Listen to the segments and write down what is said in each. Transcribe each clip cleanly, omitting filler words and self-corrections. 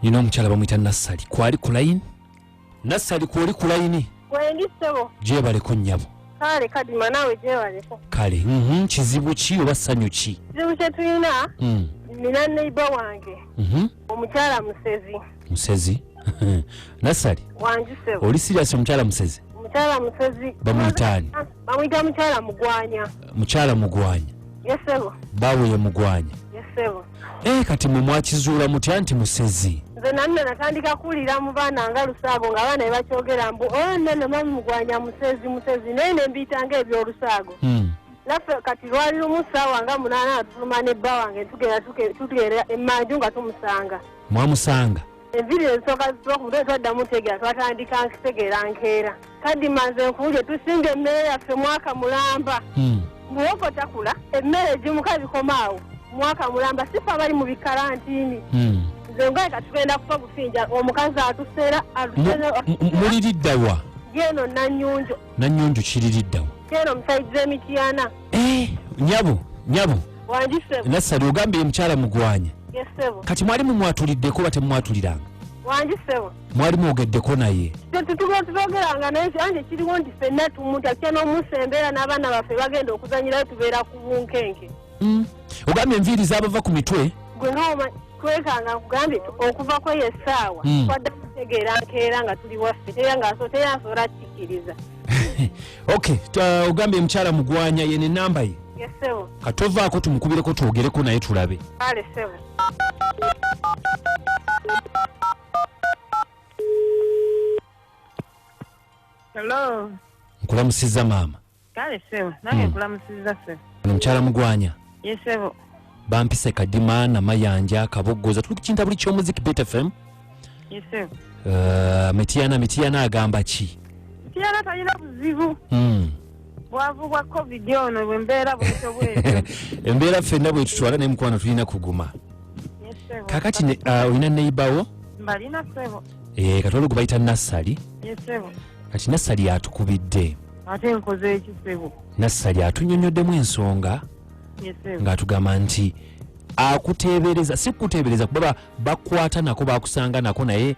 nino omukyala bamuyita Nassali kwali ku line. Nassali kwoli ku line. Wendisebo. Jebaleko nnyabo. Kale kadima nawe jebaleko. Kale kizibu ki oba ssanyu ki? Kizibu kye tulina nina neighbor wange omukyala musezi. Musezi? Nassali wanjisebo. oli serious omukyala musezi? Omukyala musezi bamuyitaani? Bamuyita mukyala mugwanya. Mukyala mugwanya? Yesebo. Bawe ye mugwanya? Yesebo. Kati mwe mwakizuula mutya nti musezi? Nze nanne natandika kuwulira mu baana nga Lusaago ng'abaana be bakyogera mbu nene mami mugwanya musezi naye ne mbiyita ng'eby'Olusaago. Naffe kati lwali lumu ssaawa nga 8 tuluma nebba wange tugera emmanju nga tumusanga. Mwamusanga? Enviri ezisooka zisooka twaddamu tegera twatandika ntegeera nkeera. Kadima nze nkuwulye tusinga emmere yaffe mwaka mulamba. Muwogo takula emmere egimuka bikomaawo mwaka mulamba sifa abali mu bikalantiini. Nze ngaye katugenda kufa bufinja omukazi atuseera muliriddawa? Yeeno Nannyunjo. Nannyunjo kiririddawa? Yeeno musaidiza emityana. Nyabo wanjisebo. Nassali ogambye mukyala mugwanya? Yesebo. Kati mwali mumwatuliddeko oba temumwatuliranga? Wanjisebo. Mwali mwogeddeko naye? Tutugeranga naye anje kiriwo nti ffenna tumuntu akya n'omusembeera n'abaana baffe bagenda okuzanyirayo tubeera ku bunkenke. Ogambye enviiri zaabava ku mitwe? Gwe ng'oma twekanga nkugambye okuva kwe essaawa twadda kutegeera nkeera nga tuli waffe teyansobola kikkiriza. Okay, ogambye mukyala mugwanya ye ne namba ye? Yesebo. Katovaako tumukubireko twogereko naye tulabe. Kale sebo. Hello. Nkulamusizza maama. Kale sebo. Nange nkulamusizza sebo. Mukyala mugwanya? Yesebo. Bampise Kadima na Mayanja Kaboggoza tuli kukinta buli ky'omuziki Bet FM. Yesebo. Mityana agamba ki? Mityana talina buzibu. Bwavu bwa COVID ono bwembeera bwetyo bwetyo. Embeera ffenna bwe tutwala naye mukwano tulina kuguma. Yesebo. Kakati olina neighbor wo? Mbalina sebo. Katolo gubayita Nassali? Yesebo. Kati Nassali atukubidde. Ate nkoze eki sebo? Nassali atunnyonyoddemu ensonga. Yesebo. Ng'atugamba nti akuteebereza si kuteebereza kuba bakwata nako bakusanga nako naye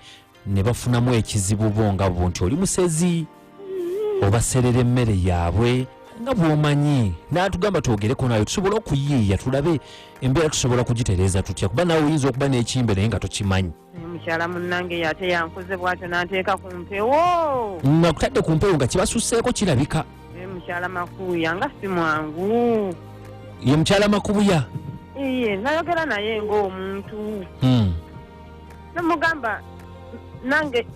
ne bafunamu ekizibu bo nga bo nti oli musezi obaserera emmere yaabwe nga bw'omanyi n'atugamba twogereko nayo tusobola okuyiiya tulabe embeera tusobola kugitereeza tutya kuba nawe oyinza okuba n'ekimbe naye nga tokimanyi. Mukyala munnange yate yankoze bw'atyo n'anteeka ku mpewo. Nakutadde ku mpewo nga kibasuseeko kirabika. Mukyala Makubuya nga si mwangu. Ye mukyala Makubuya? Iye nayogera naye ng'omuntu. Namugamba nange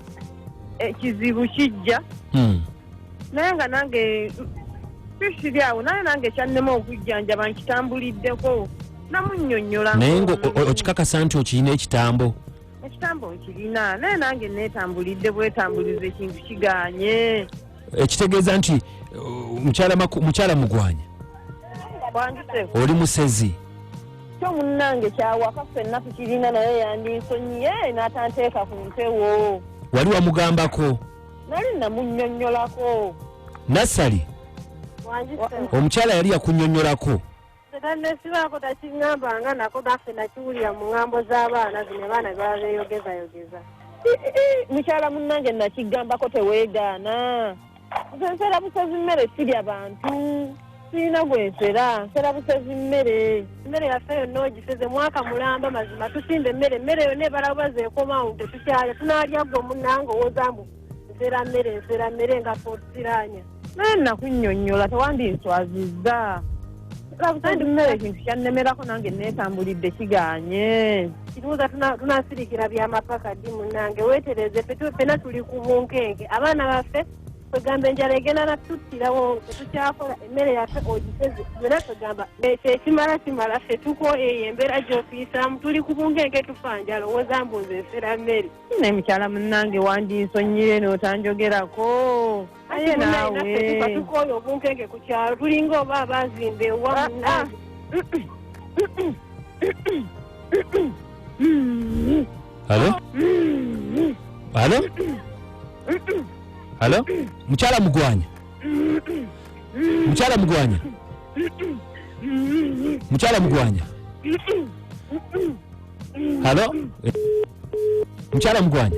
ekizibu kijja. Naye nga nange sisiri awo naye nange kyannema okujjanjaba nkitambuliddeko namunnyonnyola. Naye okikakasa nti okirina ekitambo? Ekitambo nkirina naye nange neetambulidde bwetambuliza ekintu kiganye. Ekitegeeza nti mukyala mugwanya oli musezi? Kyo munnange kyawaka ffenna tukirina naye yandinsonyiye n'atanteeka ku mpewo. Wali wamugambako? Nali namunnyonnyolako. Nassali omukyala yali yakunnyonnyolako? Nesibako takiŋŋambanga nako naffe nakiwulira mu ŋŋambo z'abaana zino abaana baba beeyogezayogeza. Mukyala munnange nakigambako teweegaana. Nze nsera busezi mmere sirya bantu. Sirina gwensera nsera busezi mmere. Emmere yaffe yonna ogiseze mwaka mulamba mazima tusimba emmere yonna ebala bwe zeekomawo tetukyalya tunaalya gwe munnange owozambu nsera mmere nga tosiranya. Naye nakunnyonnyola tewandinswazizza. Busezi mmere ekintu kyannemerako nange neetambulidde kiganye. Kiruuza tunasirikira byamapaka ddi munnange weetereze ffenna tuli ku bunkenke abaana baffe twegamba enjala egenda natuttirawo tetukyakola emmere yaffe ogiseze byonna twegamba ekimala ffe tuko eyo embeera gy'ofiisaamu tuli ku bunkenke tufa njala owooza mbuze ensera mmere. Naye mukyala munnange wandinsonnyire n'otanjogerako. Aye naawe tukoyo obunkenke ku kyalo tulinga oba abazimba ewa munnange. Halo? Mukyala mugwanya? Mukyala mugwanya? Mukyala mugwanya? Halo? mukyala mugwanya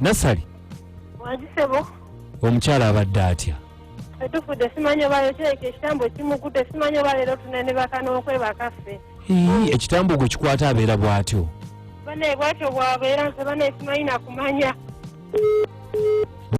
Nasali Wanjisebo. omukyala abadde atya Etufudde simanyi oba kyeke ekitambo kimukute simanyi oba leero tunene bakana okwebaka ffe. ekitambo gwe kikwata abeera bw'atyo Bane bwatyo bwabeera nze bane simanyi nakumanya.